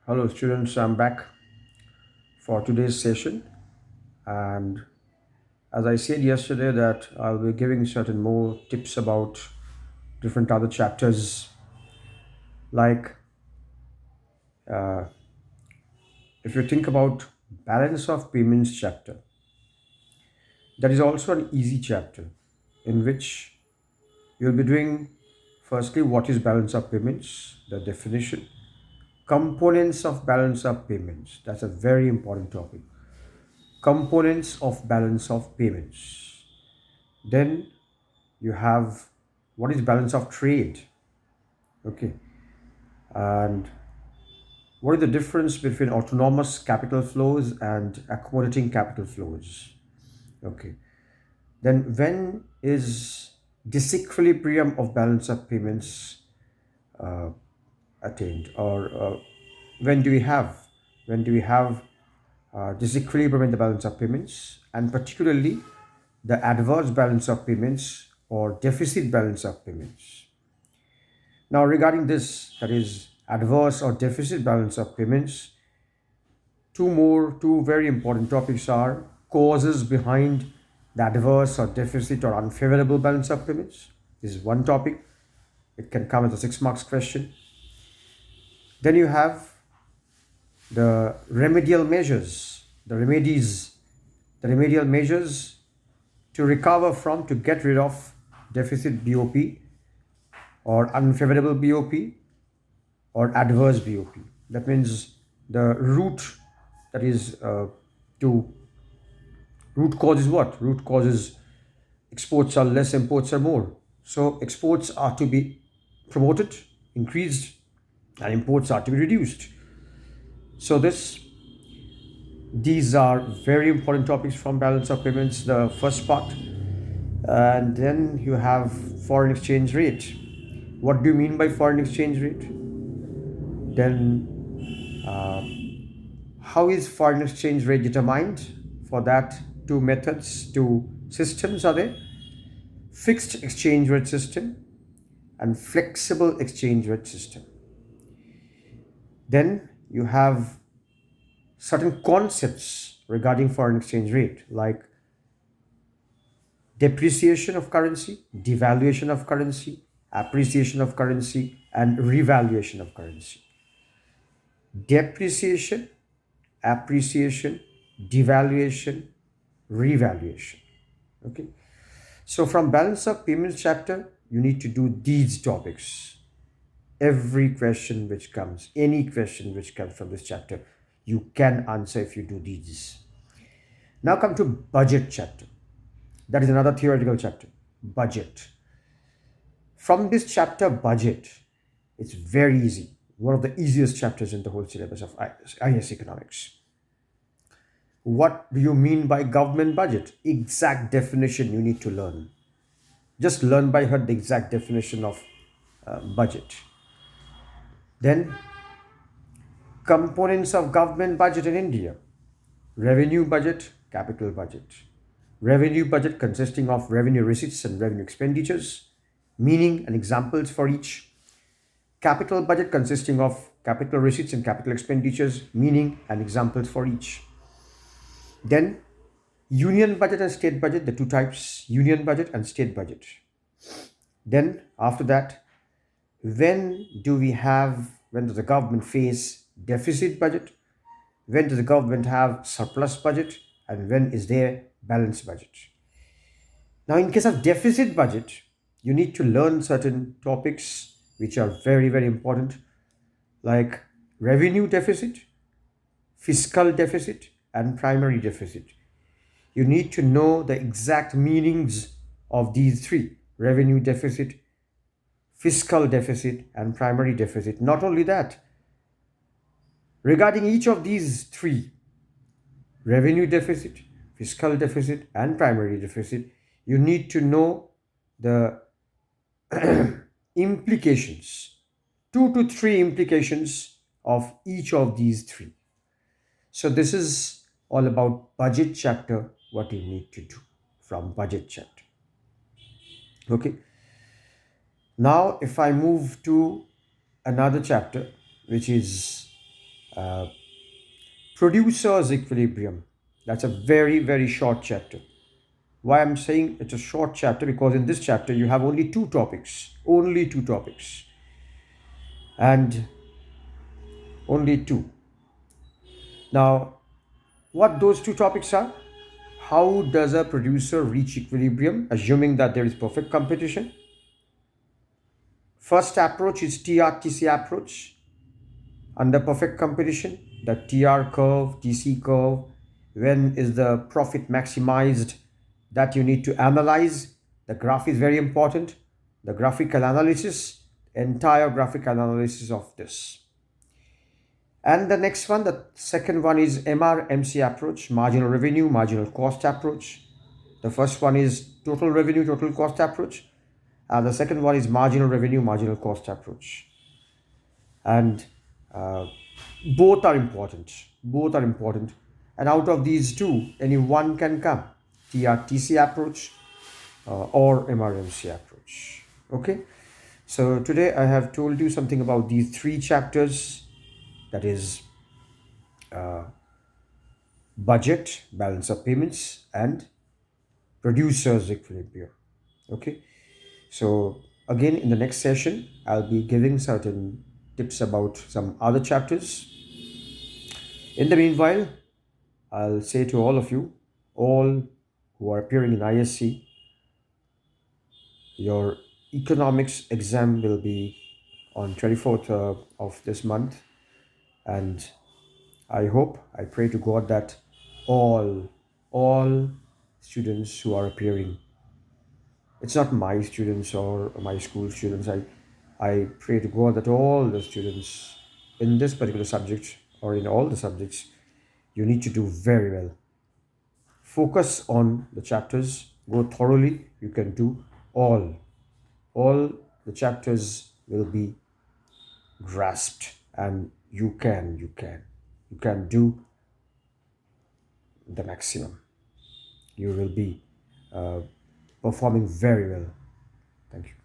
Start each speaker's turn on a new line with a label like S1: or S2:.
S1: Hello students, I'm back for today's session, and as I said yesterday that I'll be giving certain more tips about different other chapters, like if you think about balance of payments chapter, that is also an easy chapter in which you'll be doing firstly what is balance of payments, the definition, components of balance of payments. That's a very important topic. Components of balance of payments. Then you have what is balance of trade, okay, and what is the difference between autonomous capital flows and accommodating capital flows, okay. Then when is disequilibrium of balance of payments attained, or when do we have disequilibrium in the balance of payments, and particularly the adverse balance of payments or deficit balance of payments. Now, regarding this, that is adverse or deficit balance of payments, two very important topics are causes behind the adverse or deficit or unfavorable balance of payments. This is one topic. It can come as a 6 marks question. Then you have the remedial measures, the remedial measures to recover from, to get rid of deficit BOP or unfavorable BOP or adverse BOP. That means the root, that is to root cause is what? Root cause is exports are less, imports are more. So exports are to be promoted, increased, and imports are to be reduced. So these are very important topics from balance of payments, the first part. And then you have foreign exchange rate. What do you mean by foreign exchange rate? Then how is foreign exchange rate determined? For that, two methods, two systems are there: fixed exchange rate system and flexible exchange rate system. Then you have certain concepts regarding foreign exchange rate, like depreciation of currency, devaluation of currency, appreciation of currency, and revaluation of currency. Depreciation, appreciation, devaluation, revaluation. Okay. So from balance of payments chapter, you need to do these topics. Every question which comes, any question which comes from this chapter, you can answer if you do these. Now come to budget chapter. That is another theoretical chapter. Budget. From this chapter, budget, it's very easy. One of the easiest chapters in the whole syllabus of IS economics. What do you mean by government budget? Exact definition you need to learn. Just learn by heart the exact definition of budget. Then, components of government budget in India: revenue budget, capital budget. Revenue budget consisting of revenue receipts and revenue expenditures, meaning and examples for each. Capital budget consisting of capital receipts and capital expenditures, meaning and examples for each. Then union budget and state budget, the two types, union budget and state budget. Then after that, when does the government face deficit budget? When does the government have surplus budget? And when is there balanced budget? Now, in case of deficit budget, you need to learn certain topics which are very, very important, like revenue deficit, fiscal deficit, and primary deficit. You need to know the exact meanings of these three: revenue deficit, fiscal deficit, and primary deficit. Not only that, regarding each of these three, revenue deficit, fiscal deficit, and primary deficit, you need to know the implications, 2 to 3 implications of each of these three. So this is all about budget chapter, what you need to do from budget chapter. Okay. Now, if I move to another chapter, which is Producer's equilibrium. That's a very, very short chapter. Why I'm saying it's a short chapter? Because in this chapter you have only two topics, and only two. Now, what those two topics are? How does a producer reach equilibrium, assuming that there is perfect competition? First approach is TRTC approach. Under perfect competition, the TR curve, TC curve, when is the profit maximized, that you need to analyze. The graph is very important. The graphical analysis, entire graphical analysis of this. And the next one, the second one is MRMC approach, marginal revenue, marginal cost approach. The first one is total revenue, total cost approach. And the second one is marginal revenue, marginal cost approach. And uh, both are important. Both are important. And out of these two, any one can come. TRTC approach or MRMC approach. Okay. So today I have told you something about these three chapters. That is budget, balance of payments, and producer's equilibrium. Okay. So again, in the next session, I'll be giving certain tips about some other chapters. In the meanwhile, I'll say to all of you, all who are appearing in ISC, your economics exam will be on 24th of this month, and I pray to God that all students who are appearing, it's not my students or my school students, I pray to God that all the students in this particular subject or in all the subjects, you need to do very well. Focus on the chapters, go thoroughly. You can do all the chapters will be grasped, and you can do the maximum. You will be performing very well. Thank you.